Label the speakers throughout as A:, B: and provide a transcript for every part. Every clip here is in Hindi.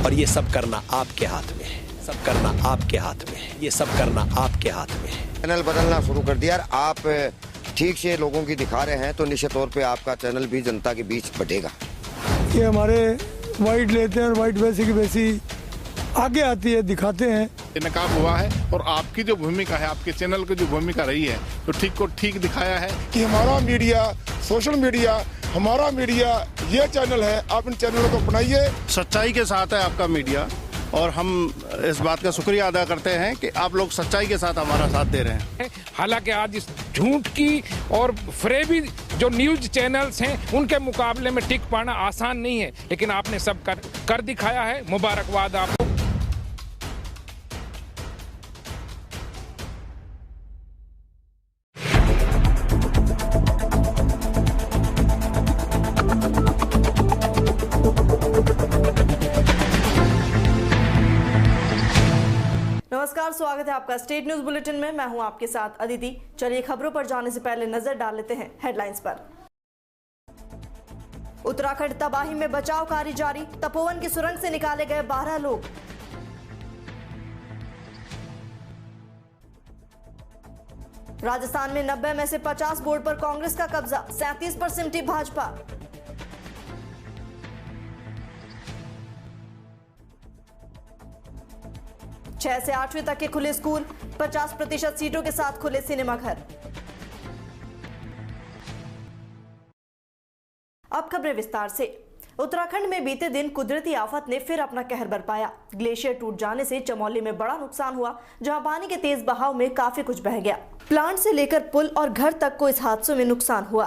A: और ये सब करना आपके हाथ में है, सब करना आपके हाथ में है, ये सब करना आपके हाथ में है।
B: चैनल बदलना शुरू कर दिया। आप ठीक से लोगों की दिखा रहे हैं तो निश्चित तौर पे आपका चैनल भी जनता के बीच बढ़ेगा।
C: ये हमारे वाइट लेते हैं और वाइट वैसी की वैसी आगे आती है, दिखाते हैं।
D: नकाब हुआ है और आपकी जो भूमिका है, आपके चैनल की जो भूमिका रही है, तो ठीक को ठीक दिखाया है
E: कि हमारा मीडिया, सोशल मीडिया, हमारा मीडिया ये चैनल है, आप इन चैनलों को अपनाइए।
F: सच्चाई के साथ है आपका मीडिया और हम इस बात का शुक्रिया अदा करते हैं कि आप लोग सच्चाई के साथ हमारा साथ दे रहे हैं।
G: हालांकि आज इस झूठ की और फरेबी जो न्यूज चैनल्स हैं उनके मुकाबले में टिक पाना आसान नहीं है, लेकिन आपने सब कर दिखाया है। मुबारकबाद आपको।
H: नमस्कार, स्वागत है आपका स्टेट न्यूज बुलेटिन में। मैं हूं आपके साथ अदिति। चलिए खबरों पर जाने से पहले नजर डाल लेते हैं हेडलाइंस पर। उत्तराखंड तबाही में बचाव कार्य जारी, तपोवन की सुरंग से निकाले गए 12 लोग। राजस्थान में 90 में से 50 बोर्ड पर कांग्रेस का कब्जा, 37 पर सिमटी भाजपा। छह से 8वीं तक के खुले स्कूल, 50% सीटों के साथ खुले सिनेमाघर। अब खबरें विस्तार से। उत्तराखंड में बीते दिन कुदरती आफत ने फिर अपना कहर बरपाया। ग्लेशियर टूट जाने से चमोली में बड़ा नुकसान हुआ, जहां पानी के तेज बहाव में काफी कुछ बह गया। प्लांट से लेकर पुल और घर तक को इस हादसों में नुकसान हुआ।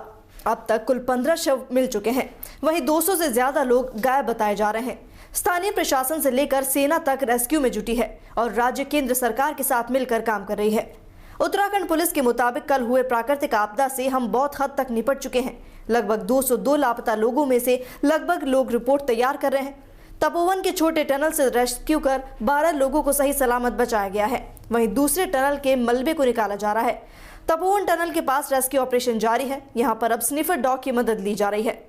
H: अब तक कुल 15 शव मिल चुके हैं, वहीं 200 से ज्यादा लोग गायब बताए जा रहे हैं। स्थानीय प्रशासन से लेकर सेना तक रेस्क्यू में जुटी है और राज्य केंद्र सरकार के साथ मिलकर काम कर रही है। उत्तराखंड पुलिस के मुताबिक कल हुए प्राकृतिक आपदा से हम बहुत हद तक निपट चुके हैं। लगभग 202 लापता लोगों में से लगभग लोग रिपोर्ट तैयार कर रहे हैं। तपोवन के छोटे टनल से रेस्क्यू कर 12 लोगों को सही सलामत बचाया गया है। वहीं दूसरे टनल के मलबे को निकाला जा रहा है। तपोवन टनल के पास रेस्क्यू ऑपरेशन जारी है। यहाँ पर अब स्निफर डॉग की मदद ली जा रही है।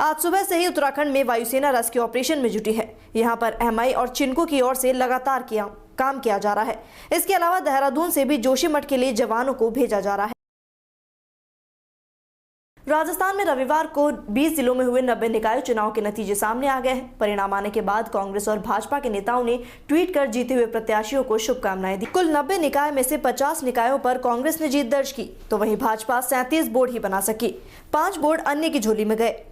H: आज सुबह से ही उत्तराखंड में वायुसेना रेस्क्यू ऑपरेशन में जुटी है। यहाँ पर एमआई और चिनको की ओर से लगातार काम किया जा रहा है। इसके अलावा देहरादून से भी जोशीमठ के लिए जवानों को भेजा जा रहा है। राजस्थान में रविवार को 20 जिलों में हुए 90 निकाय चुनाव के नतीजे सामने आ गए हैं। परिणाम आने के बाद कांग्रेस और भाजपा के नेताओं ने ट्वीट कर जीते हुए प्रत्याशियों को शुभकामनाएं दी। कुल 90 निकाय में से 50 निकायों पर कांग्रेस ने जीत दर्ज की, तो वहीं भाजपा 37 बोर्ड ही बना सकी। 5 बोर्ड अन्य की झोली में गए।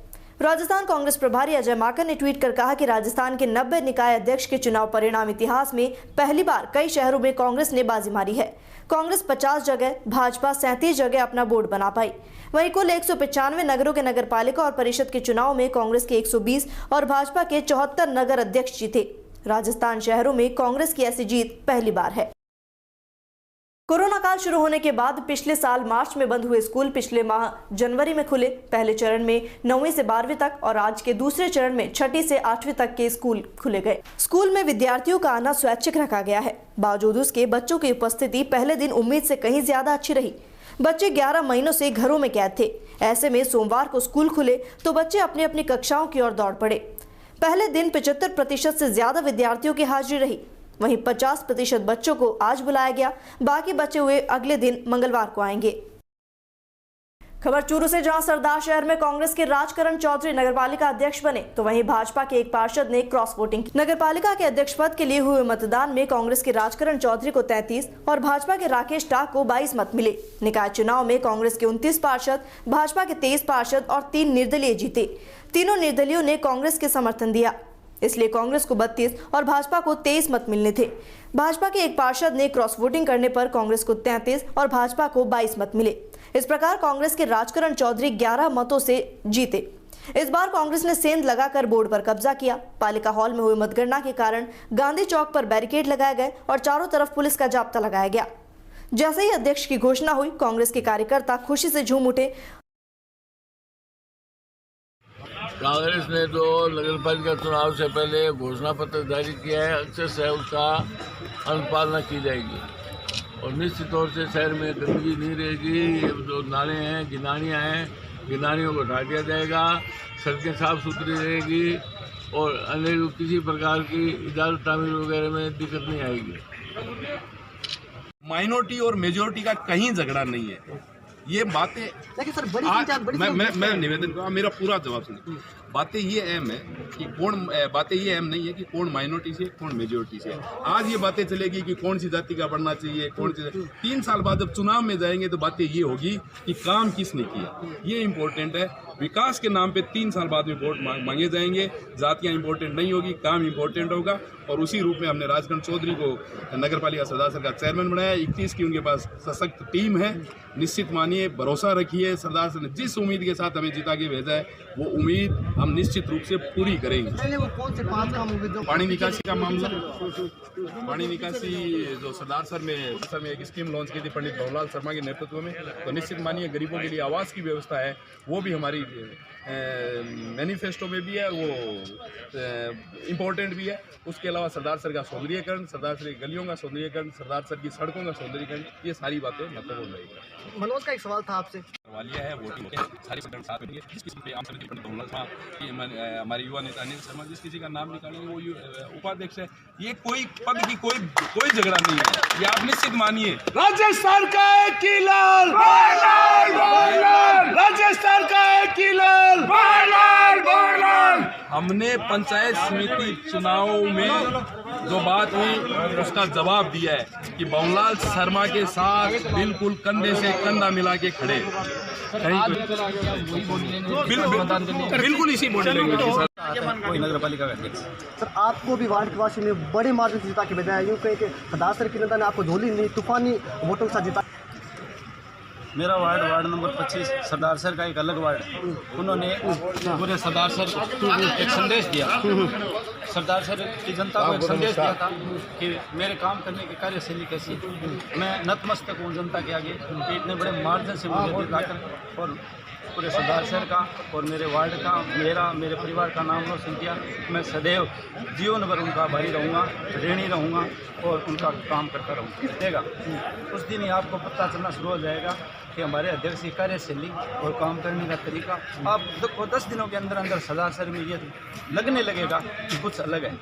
H: राजस्थान कांग्रेस प्रभारी अजय माकन ने ट्वीट कर कहा कि राजस्थान के 90 निकाय अध्यक्ष के चुनाव परिणाम इतिहास में पहली बार कई शहरों में कांग्रेस ने बाजी मारी है। कांग्रेस 50 जगह, भाजपा 37 जगह अपना बोर्ड बना पाई। वहीं कुल 195 नगरों के नगरपालिका और परिषद के चुनाव में कांग्रेस के 120 और भाजपा के 74 नगर अध्यक्ष जीते। राजस्थान शहरों में कांग्रेस की ऐसी जीत पहली बार है। कोरोना काल शुरू होने के बाद पिछले साल मार्च में बंद हुए स्कूल पिछले माह जनवरी में खुले। पहले चरण में 9वीं से 12वीं तक और आज के दूसरे चरण में 6ठी से 8वीं तक के स्कूल खुले गए। स्कूल में विद्यार्थियों का आना स्वैच्छिक रखा गया है। बावजूद उसके बच्चों की उपस्थिति पहले दिन उम्मीद से कहीं ज्यादा अच्छी रही। बच्चे 11 महीनों से घरों में कैद थे। ऐसे में सोमवार को स्कूल खुले तो बच्चे अपनी अपनी कक्षाओं की ओर दौड़ पड़े। पहले दिन 75% से ज्यादा विद्यार्थियों की हाजिरी रही। वहीं 50% बच्चों को आज बुलाया गया। बाकी बचे हुए अगले दिन मंगलवार को आएंगे। खबर चूरू से, जहां सरदार शहर में कांग्रेस के राजकरण चौधरी नगरपालिका अध्यक्ष बने, तो वहीं भाजपा के एक पार्षद ने क्रॉस वोटिंग की। नगरपालिका के अध्यक्ष पद के लिए हुए मतदान में कांग्रेस के राजकरण चौधरी को 33 और भाजपा के राकेश टाक को 22 मत मिले। निकाय चुनाव में कांग्रेस के 29 पार्षद, भाजपा के 23 पार्षद और 3 निर्दलीय जीते। तीनों निर्दलीयों ने कांग्रेस के समर्थन दिया, इसलिए कांग्रेस को 32 और भाजपा को 23 मत मिलने थे। भाजपा के एक पार्षद ने क्रॉस वोटिंग करने पर कांग्रेस को 33 और भाजपा को 22 मत मिले। इस प्रकार कांग्रेस के राजकरण चौधरी 11 मतों से जीते। इस बार कांग्रेस ने सेंध लगाकर बोर्ड पर कब्जा किया। पालिका हॉल में हुई मतगणना के कारण गांधी चौक पर बैरिकेड लगाए गए और चारों तरफ पुलिस का जाब्ता लगाया गया। जैसे ही अध्यक्ष की घोषणा हुई, कांग्रेस के कार्यकर्ता खुशी से झूम उठे।
I: कांग्रेस ने जो नगरपालिका चुनाव से पहले घोषणा पत्र जारी किया है, अक्षर से उसका अनुपालना की जाएगी और निश्चित तौर से शहर में गंदगी नहीं रहेगी। ये जो नाले हैं, गिनानियाँ हैं, गिनानियों को हटा दिया जाएगा। सड़कें साफ सुथरी रहेगी और अन्य किसी प्रकार की इजाज़त तामीर वगैरह में दिक्कत नहीं आएगी।
J: माइनॉरिटी और मेजोरिटी का कहीं झगड़ा नहीं है। ये बातें
K: लेकिन सर
J: मैं निवेदन करूँगा, मेरा पूरा जवाब सुनिए। बातें ये अहम है कि बातें ये अहम नहीं है कि कौन माइनॉरिटी से कौन मेजोरिटी से। आज ये बातें चलेगी कि कौन सी जाति का बढ़ना चाहिए, कौन सी। 3 साल बाद जब चुनाव में जाएंगे तो बातें ये होगी कि काम किसने किया, ये इम्पोर्टेंट है। विकास के नाम पे 3 साल बाद में वोट मांगे जाएंगे, जातियां इंपॉर्टेंट नहीं होगी, काम इंपॉर्टेंट होगा। और उसी रूप में हमने राजकरण चौधरी को नगर पालिका सरदार सर का चेयरमैन बनाया। 21 की उनके पास सशक्त टीम है। निश्चित मानिए, भरोसा रखिए, सरदार सर ने जिस उम्मीद के साथ हमें जिता के भेजा है वो उम्मीद हम निश्चित रूप से पूरी करेंगे।
K: वो कौन से 5 काम
J: पानी निकासी का मामला, पानी निकासी जो सरदार सर में एक स्कीम लॉन्च की थी पंडित भवलाल शर्मा के नेतृत्व में, तो निश्चित मानिए गरीबों के लिए आवास की व्यवस्था है, वो भी हमारी मैनिफेस्टो में भी है, वो इम्पोर्टेंट भी है। उसके अलावा सरदार सर का सौंदर्यीकरण, सरदार सर की गलियों का सौंदर्यीकरण, सरदार सर की सड़कों का सौंदर्यीकरण, ये सारी बातें महत्वपूर्ण रहेगी।
K: मनोज का एक सवाल था आपसे,
J: वालिया है वोटिंग सारी साथ में जिस किसी पे आम समिति पंडित भवलाल शर्मा, हमारे युवा नेता अनिल शर्मा, जिस किसी का नाम निकालेंगे वो उपाध्यक्ष है। ये कोई पद की कोई झगड़ा नहीं है, ये आप निश्चित मानिए।
A: राजस्थान का एक किलाल, राजस्थान का एक किलाल,
J: हमने पंचायत समिति चुनाव में जो बात हुई उसका जवाब दिया है कि भवलाल शर्मा के साथ बिल्कुल कंधे से कंधा मिला के खड़े, बिल्कुल इसी बॉडी लैंग्वेज के साथ।
F: कोई नगर पालिका का अध्यक्ष
K: सर आपको भी वार्ड के वासी ने बड़े मार्जिन से जिता के भेजा है, यूँ कहें कि सरदार सर की नेता ने आपको झोली नहीं तूफानी वोटों के साथ जिता।
F: मेरा वार्ड नंबर 25 सरदार सर का एक अलग वार्ड, उन्होंने पूरे सरदार सर को एक संदेश दिया। सरदार सर की जनता को एक संदेश दिया था कि मेरे काम करने की कार्यशैली कैसी। मैं नतमस्तक हूँ जनता के आगे कि इतने बड़े मार्जिन से मुझे जिताकर और पूरे सरदार सर का और मेरे वार्ड का, मेरे परिवार का नाम रोशन किया। मैं सदैव जीवन भर उनका आभारी रहूँगा, ऋणी रहूँगा और उनका काम करता रहूँगा। उस दिन ही आपको पता चलना शुरू हो जाएगा कि हमारे अध्यक्ष की कार्यशैली और काम करने का तरीका। आप देखो 10 दिनों के अंदर अंदर सरदार सर में ये लगने लगेगा कि कुछ अलग है,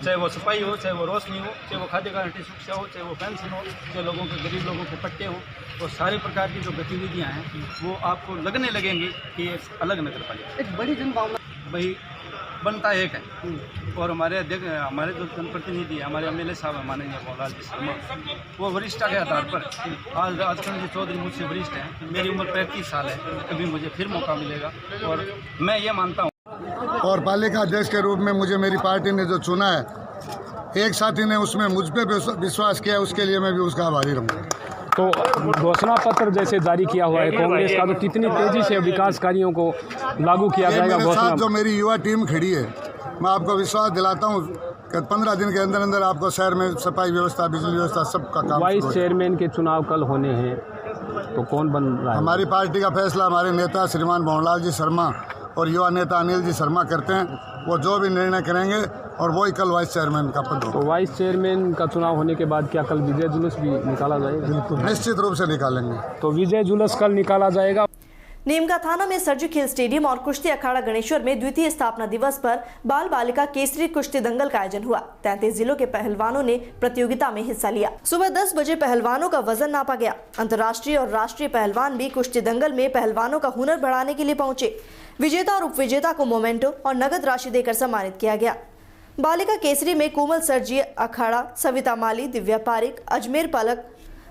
F: चाहे वो सफाई हो, चाहे वो रोशनी हो, चाहे वो खाद्य गारंटी सुरक्षा हो, चाहे वो पेंशन हो, चाहे लोगों के गरीब लोगों के पट्टे हो, वो सारे प्रकार की जो गतिविधियाँ हैं वो आपको लगने लगेंगी कि एक अलग नगर पालिका।
K: एक बड़ी जनभावना
F: भाई बनता एक है। और हमारे अध्यक्ष, हमारे जो जनप्रतिनिधि है, हमारे एमएलए साहब है माननीय भवलाल जी शर्मा, वो वरिष्ठता के आधार पर आज राजकरण जी चौधरी मुझसे वरिष्ठ हैं। मेरी उम्र 35 साल है, कभी मुझे फिर मौका मिलेगा और मैं ये मानता हूँ।
E: और पालिका अध्यक्ष के रूप में मुझे मेरी पार्टी ने जो चुना है, एक साथी ने उसमें मुझ पर विश्वास किया, उसके लिए मैं भी उसका आभारी रहूँगा।
L: तो घोषणा पत्र जैसे जारी किया हुआ है कांग्रेस का, तो कितनी तेजी से विकास कार्यों को लागू किया जाएगा?
E: मेरे साथ जो मेरी युवा टीम खड़ी है, मैं आपको विश्वास दिलाता हूँ कि 15 दिन के अंदर अंदर आपको शहर में सफाई व्यवस्था, बिजली व्यवस्था, सबका काम।
L: वाइस चेयरमैन के चुनाव कल होने हैं, तो कौन बन रहा है?
E: हमारी पार्टी का फैसला हमारे नेता श्रीमान भवलाल जी शर्मा और युवा नेता अनिल जी शर्मा करते हैं। वो जो भी निर्णय करेंगे और वही कल वाइस चेयरमैन का पद होगा।
L: तो वाइस चेयरमैन का चुनाव होने के बाद क्या कल विजय जुलूस भी निकाला जाएगा?
E: बिल्कुल, निश्चित रूप से निकालेंगे।
L: तो विजय जुलूस कल निकाला जाएगा।
H: नीमका थाना में सर्जिकल स्टेडियम और कुश्ती अखाड़ा गणेश्वर में द्वितीय स्थापना दिवस पर बाल बालिका केसरी कुश्ती दंगल का आयोजन हुआ। 33 जिलों के पहलवानों ने प्रतियोगिता में हिस्सा लिया। सुबह 10 बजे पहलवानों का वजन नापा गया। अंतर्राष्ट्रीय और राष्ट्रीय पहलवान भी कुश्ती दंगल में पहलवानों का हुनर बढ़ाने के लिए पहुंचे। विजेता और उपविजेता को मोमेंटो और नगद राशि देकर सम्मानित किया गया। बालिका केसरी में कोमल सरजी अखाड़ा, सविता माली, दिव्या पारिक, अजमेर पलक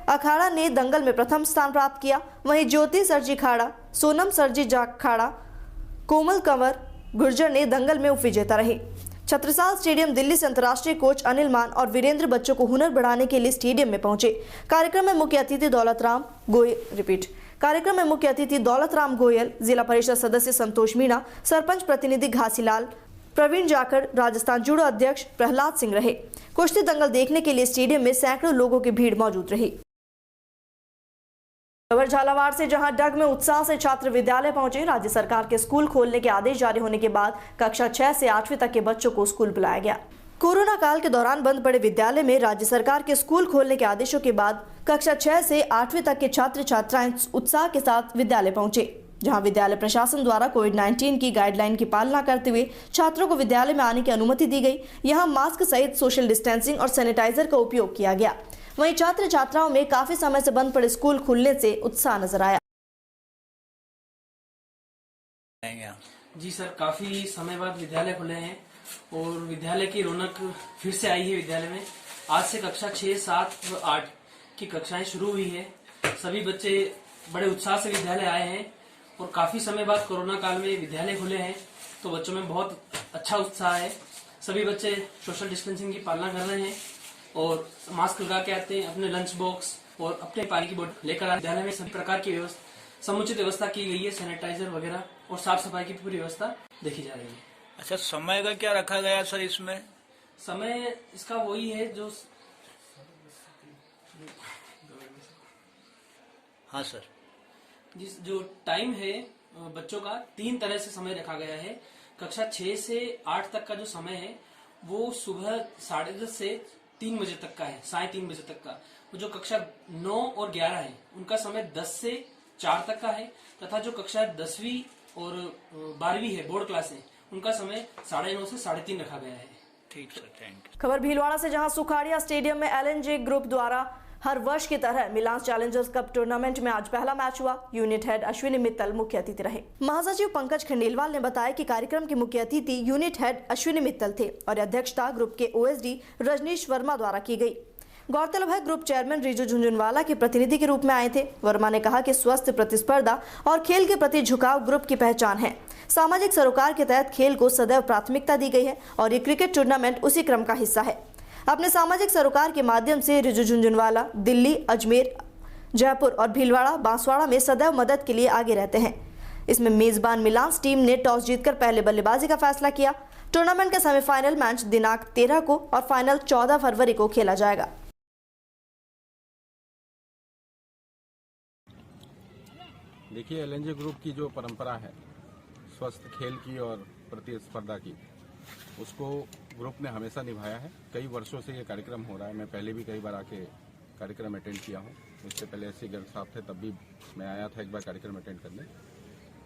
H: अखाड़ा ने दंगल में प्रथम स्थान प्राप्त किया। वहीं ज्योति सरजी खाड़ा, सोनम सरजी जाखाड़ा, कोमल कंवर गुर्जर ने दंगल में उपविजेता रहे। छत्रसाल स्टेडियम दिल्ली से अंतर्राष्ट्रीय कोच अनिल मान और वीरेंद्र बच्चों को हुनर बढ़ाने के लिए स्टेडियम में पहुंचे। कार्यक्रम में मुख्य अतिथि दौलत राम गोयल, जिला परिषद सदस्य संतोष मीणा, सरपंच प्रतिनिधि घासीलाल, प्रवीण जाखड़, राजस्थान जुड़ो अध्यक्ष प्रहलाद सिंह रहे। कुश्ती दंगल देखने के लिए स्टेडियम में सैकड़ों लोगों की भीड़ मौजूद रही। खबर झालावाड़ से, जहां डग में उत्साह से छात्र विद्यालय पहुंचे। राज्य सरकार के स्कूल खोलने के आदेश जारी होने के बाद कक्षा 6 से 8वीं तक के बच्चों को स्कूल बुलाया गया। कोरोना काल के दौरान बंद पड़े विद्यालय में राज्य सरकार के स्कूल खोलने के आदेशों के बाद कक्षा 6 से 8वीं तक के छात्र छात्राएं उत्साह के साथ विद्यालय पहुंचे। जहां विद्यालय प्रशासन द्वारा कोविड-19 की गाइडलाइन की पालना करते हुए छात्रों को विद्यालय में आने की अनुमति दी गई। यहां मास्क सहित सोशल डिस्टेंसिंग और सैनिटाइजर का उपयोग किया गया। वहीं छात्र छात्राओं में काफी समय से बंद पड़े स्कूल खुलने से उत्साह नजर आया।
M: जी सर, काफी समय बाद विद्यालय खुले हैं और विद्यालय की रौनक फिर से आई है। विद्यालय में आज से कक्षा 6, 7 व 8 की कक्षाएं शुरू हुई है। सभी बच्चे बड़े उत्साह से विद्यालय आए हैं और काफी समय बाद कोरोना काल में विद्यालय खुले हैं, तो बच्चों में बहुत अच्छा उत्साह है। सभी बच्चे सोशल डिस्टेंसिंग की पालना कर रहे हैं और मास्क लगा के आते हैं, अपने लंच बॉक्स और अपने पानी की बोतल लेकर आए। विद्यालय में सभी प्रकार की समुचित व्यवस्था की गई है, सैनिटाइजर वगैरह और साफ सफाई की पूरी व्यवस्था देखी जा रही है।
N: अच्छा, समय का क्या रखा गया सर इसमें?
M: समय इसका वही है जो
N: हाँ सर,
M: जो टाइम है बच्चों का 3 तरह से समय रखा गया है। कक्षा 6 से 8 तक का जो समय है वो सुबह 10:30 से 3 बजे तक का है, 3:30 बजे तक का। जो कक्षा 9 और 11 है उनका समय 10 से 4 तक का है, तथा जो कक्षा 10वीं और 12वीं है बोर्ड क्लास है उनका समय 9:30 से 3:30 रखा गया है।
N: ठीक सर, थैंक यू।
H: खबर भीलवाड़ा से, जहां सुखाड़िया स्टेडियम में LNJ ग्रुप द्वारा हर वर्ष की तरह मिलांस चैलेंजर्स कप टूर्नामेंट में आज पहला मैच हुआ। यूनिट हेड अश्विनी मित्तल मुख्य अतिथि रहे। महासचिव पंकज खंडेलवाल ने बताया कि कार्यक्रम के मुख्य अतिथि यूनिट हेड अश्विनी मित्तल थे और अध्यक्षता ग्रुप के OSD रजनीश वर्मा द्वारा की गई। गौरतलब है ग्रुप चेयरमैन रिजू झुंझुनवाला के प्रतिनिधि के रूप में आए थे। वर्मा ने कहा कि स्वस्थ प्रतिस्पर्धा और खेल के प्रति झुकाव ग्रुप की पहचान है। सामाजिक सरोकार के तहत खेल को सदैव प्राथमिकता दी गई है और ये क्रिकेट टूर्नामेंट उसी क्रम का हिस्सा है। अपने सामाजिक सरोकार के माध्यम से रिजू झुंझुनवाला दिल्ली, अजमेर, जयपुर और भीलवाड़ा, बांसवाड़ा में सदैव मदद के लिए आगे रहते हैं। इसमें मेजबान मिलांस टीम ने टॉस जीतकर पहले बल्लेबाजी का फैसला किया। टूर्नामेंट का सेमीफाइनल मैच दिनांक 13 को और फाइनल 14 फरवरी को खेला जाएगा।
O: देखिए, LNJ ग्रुप की जो परंपरा है स्वस्थ खेल की और प्रतिस्पर्धा की, उसको ग्रुप ने हमेशा निभाया है। कई वर्षों से ये कार्यक्रम हो रहा है। मैं पहले भी कई बार आके कार्यक्रम अटेंड किया हूँ। इससे पहले ऐसे गर्ग साहब थे, तब भी मैं आया था एक बार कार्यक्रम अटेंड करने।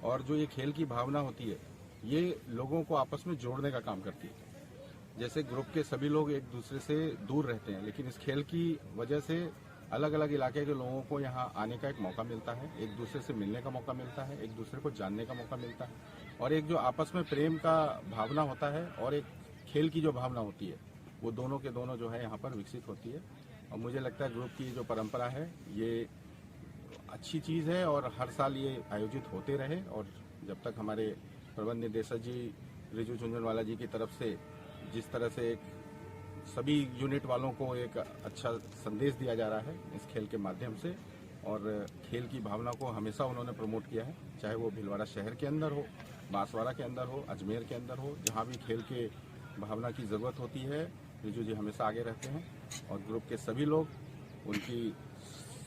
O: और जो ये खेल की भावना होती है, ये लोगों को आपस में जोड़ने का काम करती है। जैसे ग्रुप के सभी लोग एक दूसरे से दूर रहते हैं, लेकिन इस खेल की वजह से अलग अलग इलाके के लोगों को यहाँ आने का एक मौका मिलता है, एक दूसरे से मिलने का मौका मिलता है, एक दूसरे को जानने का मौका मिलता है और एक जो आपस में प्रेम का भावना होता है और एक खेल की जो भावना होती है, वो दोनों के दोनों जो है यहाँ पर विकसित होती है। और मुझे लगता है ग्रुप की जो परंपरा है ये अच्छी चीज़ है और हर साल ये आयोजित होते रहे। और जब तक हमारे प्रबंध निदेशक जी रिजू झुंझुनवाला जी की तरफ से जिस तरह से एक सभी यूनिट वालों को एक अच्छा संदेश दिया जा रहा है इस खेल के माध्यम से, और खेल की भावना को हमेशा उन्होंने प्रमोट किया है, चाहे वो भीलवाड़ा शहर के अंदर हो, बांसवाड़ा के अंदर हो, अजमेर के अंदर हो, जहाँ भी खेल के भावना की ज़रूरत होती है रिजू जी हमेशा आगे रहते हैं। और ग्रुप के सभी लोग उनकी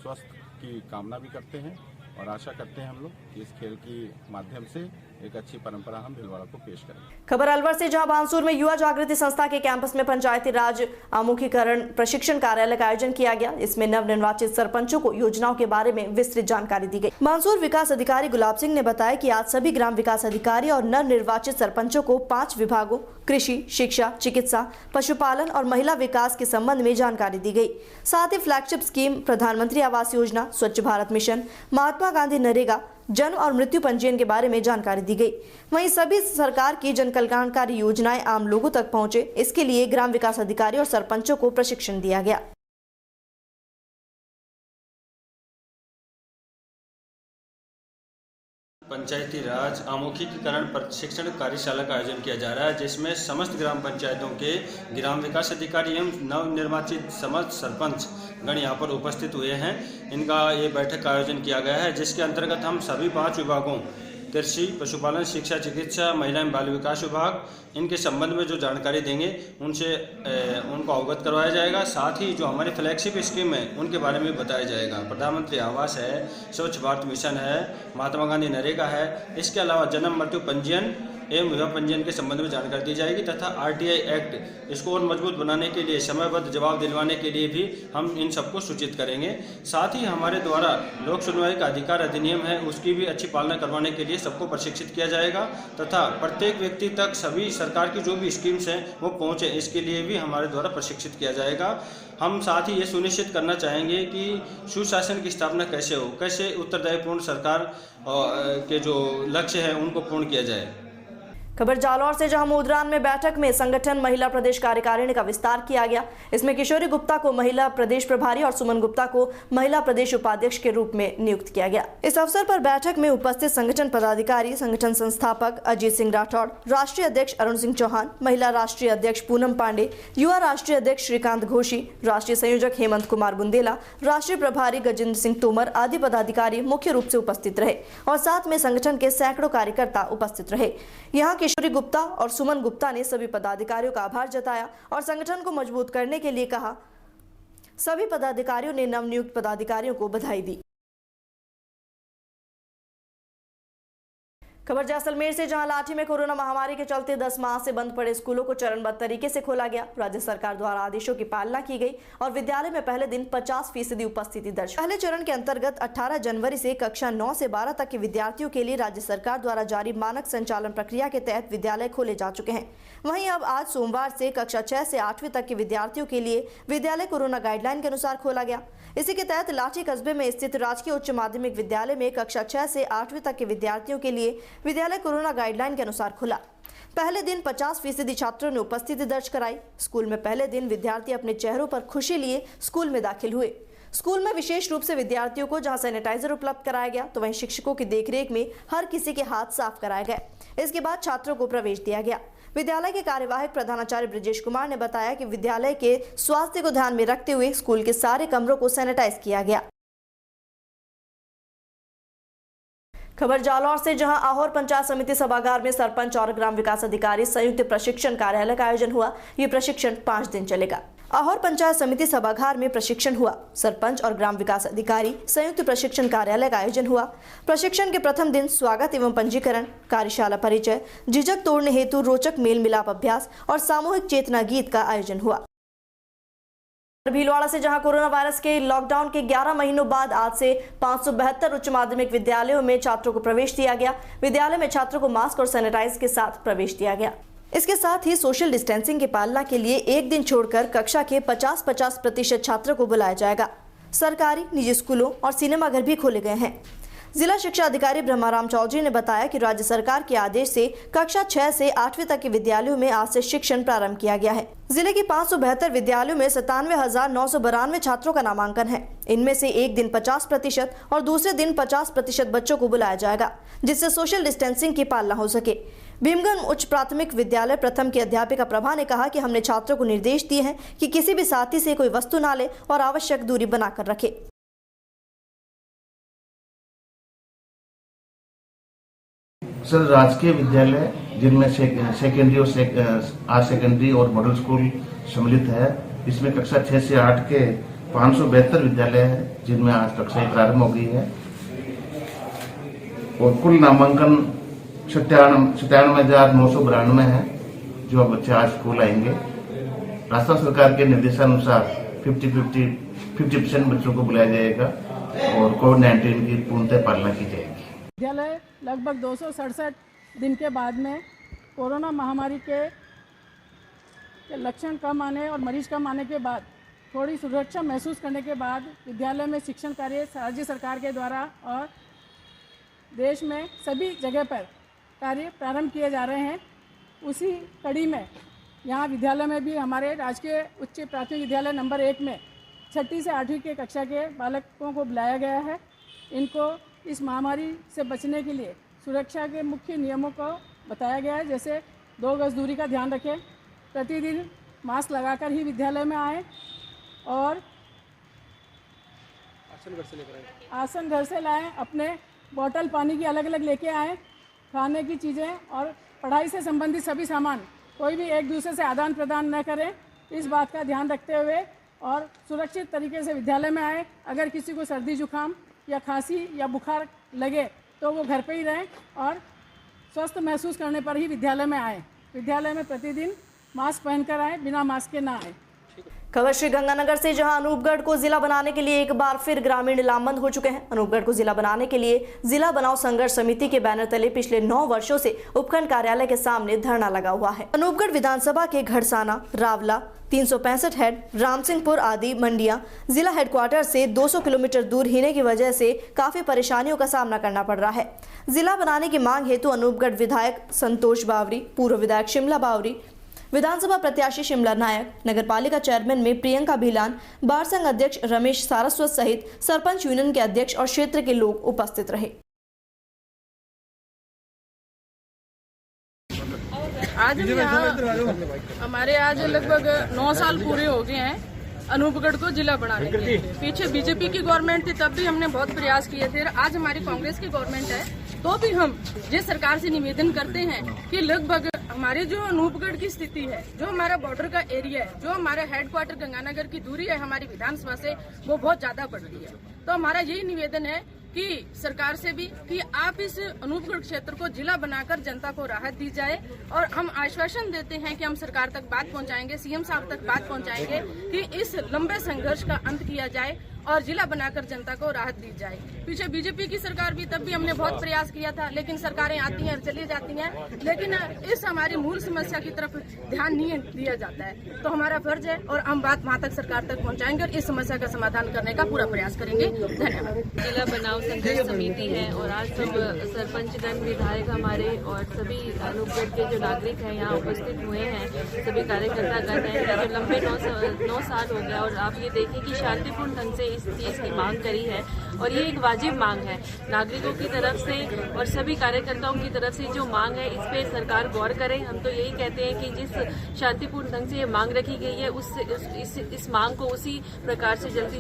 O: स्वस्थ की कामना भी करते हैं और आशा करते हैं हम लोग कि इस खेल के माध्यम से एक अच्छी परंपरा हम भीलवाड़ा को पेश करेंगे।
H: खबर अलवर से, जहां बांसुर में युवा जागृति संस्था के कैंपस में पंचायती राज आमुखीकरण प्रशिक्षण कार्यालय का आयोजन किया गया। इसमें नवनिर्वाचित सरपंचों को योजनाओं के बारे में विस्तृत जानकारी दी गई। बांसुर विकास अधिकारी गुलाब सिंह ने बताया कि आज सभी ग्राम विकास अधिकारी और नवनिर्वाचित सरपंचों को 5 विभागों कृषि, शिक्षा, चिकित्सा, पशुपालन और महिला विकास के संबंध में जानकारी दी गई। साथ ही फ्लैगशिप स्कीम, प्रधानमंत्री आवास योजना, स्वच्छ भारत मिशन, महात्मा गांधी नरेगा, जन्म और मृत्यु पंजीयन के बारे में जानकारी दी गई। वहीं सभी सरकार की जन कल्याणकारी योजनाएं आम लोगों तक पहुंचे, इसके लिए ग्राम विकास अधिकारी और सरपंचों को प्रशिक्षण दिया गया।
P: पंचायती राज आमुखीकरण प्रशिक्षण कार्यशाला का आयोजन किया जा रहा है, जिसमें समस्त ग्राम पंचायतों के ग्राम विकास अधिकारी एवं नवनिर्वाचित समस्त सरपंच गण यहाँ पर उपस्थित हुए हैं। इनका ये बैठक का आयोजन किया गया है, जिसके अंतर्गत हम सभी 5 विभागों कृषि, पशुपालन, शिक्षा, चिकित्सा, महिला एवं बाल विकास विभाग, इनके संबंध में जो जानकारी देंगे उनसे उनको अवगत करवाया जाएगा। साथ ही जो हमारी फ्लैगशिप स्कीम है उनके बारे में बताया जाएगा। प्रधानमंत्री आवास है, स्वच्छ भारत मिशन है, महात्मा गांधी नरेगा है, इसके अलावा जन्म मृत्यु पंजीयन एवं विवाह पंजीयन के संबंध में जानकारी दी जाएगी तथा RTI एक्ट इसको और मजबूत बनाने के लिए समयबद्ध जवाब दिलवाने के लिए भी हम इन सबको सूचित करेंगे। साथ ही हमारे द्वारा लोक सुनवाई का अधिकार अधिनियम है उसकी भी अच्छी पालना करवाने के लिए सबको प्रशिक्षित किया जाएगा तथा प्रत्येक व्यक्ति तक सभी सरकार की जो भी स्कीम्स हैं वो पहुँचे, इसके लिए भी हमारे द्वारा प्रशिक्षित किया जाएगा। हम साथ ही ये सुनिश्चित करना चाहेंगे कि सुशासन की स्थापना कैसे हो, कैसे उत्तरदायीपूर्ण सरकार के जो लक्ष्य है उनको पूर्ण किया जाए।
H: खबर जालौर से, जहां मुद्रान में बैठक में संगठन महिला प्रदेश कार्यकारिणी का विस्तार किया गया। इसमें किशोरी गुप्ता को महिला प्रदेश प्रभारी और सुमन गुप्ता को महिला प्रदेश उपाध्यक्ष के रूप में नियुक्त किया गया। इस अवसर पर बैठक में उपस्थित संगठन पदाधिकारी, संगठन संस्थापक अजीत सिंह राठौड़, राष्ट्रीय अध्यक्ष अरुण सिंह चौहान, महिला राष्ट्रीय अध्यक्ष पूनम पांडे, युवा राष्ट्रीय अध्यक्ष श्रीकांत घोषी, राष्ट्रीय संयोजक हेमंत कुमार बुंदेला, राष्ट्रीय प्रभारी गजेंद्र सिंह तोमर आदि पदाधिकारी मुख्य रूप से उपस्थित रहे और साथ में संगठन के सैकड़ों कार्यकर्ता उपस्थित रहे। यहाँ किशोरी गुप्ता और सुमन गुप्ता ने सभी पदाधिकारियों का आभार जताया और संगठन को मजबूत करने के लिए कहा। सभी पदाधिकारियों ने नवनियुक्त पदाधिकारियों को बधाई दी। खबर जैसलमेर से, जहां लाठी में कोरोना महामारी के चलते 10 माह से बंद पड़े स्कूलों को चरणबद्ध तरीके से खोला गया। राज्य सरकार द्वारा आदेशों की पालना की गई और विद्यालय में पहले दिन 50% उपस्थिति दर्ज। पहले चरण के अंतर्गत 18 जनवरी से कक्षा 9 से 12 तक के विद्यार्थियों के लिए राज्य सरकार द्वारा जारी मानक संचालन प्रक्रिया के तहत विद्यालय खोले जा चुके हैं। वहीं अब आज सोमवार से कक्षा 6 से 8वीं तक के विद्यार्थियों के लिए विद्यालय कोरोना गाइडलाइन के अनुसार खोला गया। इसी के तहत लाठी कस्बे में स्थित राजकीय उच्च माध्यमिक विद्यालय में कक्षा 6 से 8वीं तक के विद्यार्थियों के लिए विद्यालय कोरोना गाइडलाइन के अनुसार खुला। पहले दिन 50% छात्रों ने उपस्थिति दर्ज कराई। स्कूल में पहले दिन विद्यार्थी अपने चेहरों पर खुशी लिए स्कूल में दाखिल हुए। स्कूल में विशेष रूप से विद्यार्थियों को जहां सैनिटाइजर उपलब्ध कराया गया तो वहीं शिक्षकों की देखरेख में हर किसी के हाथ साफ कराए गए। इसके बाद छात्रों को प्रवेश दिया गया। विद्यालय के कार्यवाहक प्रधानाचार्य ब्रजेश कुमार ने बताया कि विद्यालय के स्वास्थ्य को ध्यान में रखते हुए स्कूल के सारे कमरों को सैनिटाइज किया गया। खबर जालौर से, जहां आहोर पंचायत समिति सभागार में सरपंच और ग्राम विकास अधिकारी संयुक्त प्रशिक्षण कार्यालय का आयोजन हुआ। ये प्रशिक्षण 5 दिन चलेगा। आहोर पंचायत समिति सभागार में प्रशिक्षण हुआ। सरपंच और ग्राम विकास अधिकारी संयुक्त प्रशिक्षण कार्यालय का आयोजन हुआ। प्रशिक्षण के प्रथम दिन स्वागत एवं पंजीकरण, कार्यशाला परिचय, झिझक तोड़ने हेतु रोचक मेल मिलाप अभ्यास और सामूहिक चेतना गीत का आयोजन हुआ। भीलवाड़ा से, जहां कोरोना वायरस के लॉकडाउन के 11 महीनों बाद आज से 572 उच्च माध्यमिक विद्यालयों में छात्रों को प्रवेश दिया गया। विद्यालय में छात्रों को मास्क और सैनिटाइज के साथ प्रवेश दिया गया। इसके साथ ही सोशल डिस्टेंसिंग की पालना के लिए एक दिन छोड़कर कक्षा के 50-50% छात्रों को बुलाया जाएगा। सरकारी, निजी स्कूलों और सिनेमाघर भी खोले गए हैं। जिला शिक्षा अधिकारी ब्रह्माराम चौधरी ने बताया कि राज्य सरकार के आदेश से कक्षा 6 से 8वीं तक के विद्यालयों में आज से शिक्षण प्रारंभ किया गया है। जिले के 572 विद्यालयों में 97,992 छात्रों का नामांकन है। इनमें से एक दिन 50% और दूसरे दिन 50% बच्चों को बुलाया जाएगा, जिससे सोशल डिस्टेंसिंग की पालना हो सके। भीमगंज उच्च प्राथमिक विद्यालय प्रथम की अध्यापिका प्रभा ने कहा कि हमने छात्रों को निर्देश दिए हैं कि किसी भी साथी से कोई वस्तु ना ले और आवश्यक दूरी बनाकर रखे।
Q: सर, राजकीय विद्यालय जिनमें सेकेंडरी और हायर सेकेंडरी और मॉडल स्कूल सम्मिलित है, इसमें कक्षा 6 से 8 के 572 विद्यालय हैं जिनमें आज कक्षाएं प्रारंभ हो गई है और कुल नामांकन 97,992 है जो बच्चे आज स्कूल आएंगे। राजस्थान सरकार के निर्देशानुसार 50% बच्चों को बुलाया जाएगा और कोविड-19 की पूर्णतः पालना की जाएगी।
R: विद्यालय लगभग 267 दिन के बाद में कोरोना महामारी के लक्षण कम आने और मरीज कम आने के बाद थोड़ी सुरक्षा महसूस करने के बाद विद्यालय में शिक्षण कार्य राज्य सरकार के द्वारा और देश में सभी जगह पर कार्य प्रारंभ किए जा रहे हैं। उसी कड़ी में यहाँ विद्यालय में भी हमारे राजकीय उच्च प्राथमिक विद्यालय नंबर 1 में 6ठी से 8वीं के कक्षा के बालकों को बुलाया गया है। इनको इस महामारी से बचने के लिए सुरक्षा के मुख्य नियमों को बताया गया है, जैसे 2 गज दूरी का ध्यान रखें, प्रतिदिन मास्क लगाकर ही विद्यालय में आएँ और आसन घर से लाएं, अपने बोतल पानी की अलग अलग लेके आएँ, खाने की चीज़ें और पढ़ाई से संबंधित सभी सामान कोई भी एक दूसरे से आदान प्रदान न करें, इस बात का ध्यान रखते हुए और सुरक्षित तरीके से विद्यालय में आएँ। अगर किसी को सर्दी जुकाम या खांसी या बुखार लगे तो वो घर पे ही रहें और स्वस्थ महसूस करने पर ही विद्यालय में आए। विद्यालय में प्रतिदिन मास्क पहनकर आए, बिना मास्क के ना आए।
H: खबर श्री गंगानगर से, जहां अनूपगढ़ को जिला बनाने के लिए एक बार फिर ग्रामीण लामबंद हो चुके हैं। अनूपगढ़ को जिला बनाने के लिए जिला बनाओ संघर्ष समिति के बैनर तले पिछले 9 वर्षों से उपखंड कार्यालय के सामने धरना लगा हुआ है। अनूपगढ़ विधानसभा के घड़साना, रावला, 365 हेड, रामसिंहपुर आदि मंडियां जिला हेडक्वार्टर से 200 किलोमीटर दूर होने की वजह से काफी परेशानियों का सामना करना पड़ रहा है। जिला बनाने की मांग हेतु अनूपगढ़ विधायक संतोष बावरी, पूर्व विधायक शिमला बावरी, विधानसभा प्रत्याशी शिमला नायक, नगरपालिका चेयरमैन में प्रियंका भिलान, बार संघ अध्यक्ष रमेश सारस्वत सहित सरपंच यूनियन के अध्यक्ष और क्षेत्र के लोग उपस्थित रहे।
R: आज हम यहाँ हमारे आज लगभग 9 साल पूरे हो गए हैं अनूपगढ़ को जिला बनाने के लिए। पीछे बीजेपी की गवर्नमेंट थी, तब भी हमने बहुत प्रयास किए थे। आज हमारी कांग्रेस की गवर्नमेंट है, तो भी हम जिस सरकार से निवेदन करते हैं कि लगभग हमारे जो अनूपगढ़ की स्थिति है, जो हमारा बॉर्डर का एरिया है, जो हमारा हेडक्वार्टर गंगानगर की दूरी है हमारी विधानसभा से, वो बहुत ज्यादा पड़ रही है। तो हमारा यही निवेदन है कि सरकार से भी कि आप इस अनूपगढ़ क्षेत्र को जिला बनाकर जनता को राहत दी जाए। और हम आश्वासन देते हैं कि हम सरकार तक बात पहुंचाएंगे, सीएम साहब तक बात पहुंचाएंगे कि इस लंबे संघर्ष का अंत किया जाए और जिला बनाकर जनता को राहत दी जाए। पीछे बीजेपी की सरकार भी, तब भी हमने बहुत प्रयास किया था, लेकिन सरकारें आती हैं चली जाती हैं, लेकिन इस हमारी मूल समस्या की तरफ ध्यान नहीं दिया जाता है। तो हमारा फर्ज है और हम बात वहाँ तक सरकार तक पहुँचाएंगे और इस समस्या का समाधान करने का पूरा प्रयास करेंगे। धन्यवाद।
S: जिला बनाओ संघर्ष समिति है और आज सब सरपंचगण, विधायक हमारे और सभी अनूपगढ़ के जो नागरिक हैं यहाँ उपस्थित हुए हैं। सभी कार्यकर्तागण हैं जो लंबे 9 साल हो गया और आप ये देखें कि शांतिपूर्ण ढंग से इस चीज़ की मांग करी है और ये एक वाजिब मांग है नागरिकों की तरफ से और सभी कार्यकर्ताओं की तरफ से। जो मांग है इस पे सरकार गौर करे। हम तो यही कहते हैं कि जिस शांतिपूर्ण ढंग से ये मांग रखी गई है इस मांग को उसी प्रकार से जल्द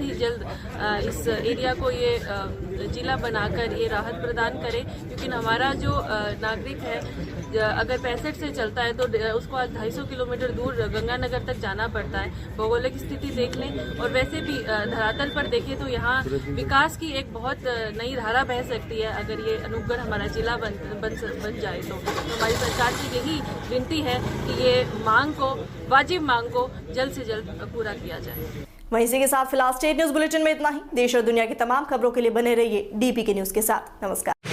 S: ही जल्द इस एरिया को ये जिला बनाकर ये राहत प्रदान करे। क्योंकि हमारा जो नागरिक है अगर 65 से चलता है तो उसको आज 250 किलोमीटर दूर गंगानगर तक जाना पड़ता है। भौगोलिक स्थिति देख लें और वैसे भी धरातल पर देखें तो यहाँ विकास की एक बहुत नई धारा बह सकती है अगर ये अनूपगढ़ हमारा जिला बन जाए तो हमारी सरकार की यही विनती है कि ये वाजिब मांग को जल्द से जल्द पूरा किया जाए।
H: वहीं इसी के साथ फिलहाल स्टेट न्यूज बुलेटिन में इतना ही। देश और दुनिया की तमाम खबरों के लिए बने रहिए DPK न्यूज के साथ। नमस्कार।